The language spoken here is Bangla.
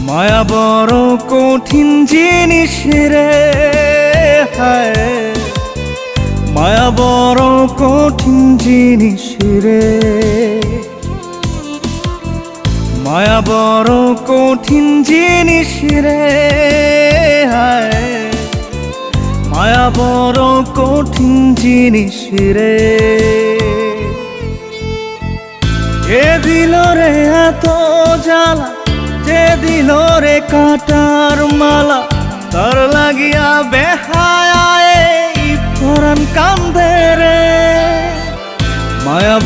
মায়া বড় কঠিন জিনিস রে, হায় মায়া বড় কঠিন জিনিস রে, মায়া বড় কঠিন জিনিস রে, হায় মায়া বড় কঠিন জিনিস রে। কে দিল রে এত জ্বালা, যে দিল রে কাটার মালা, তার লাগিয়া বেহায় পরাণ কান্দে রে। মায়া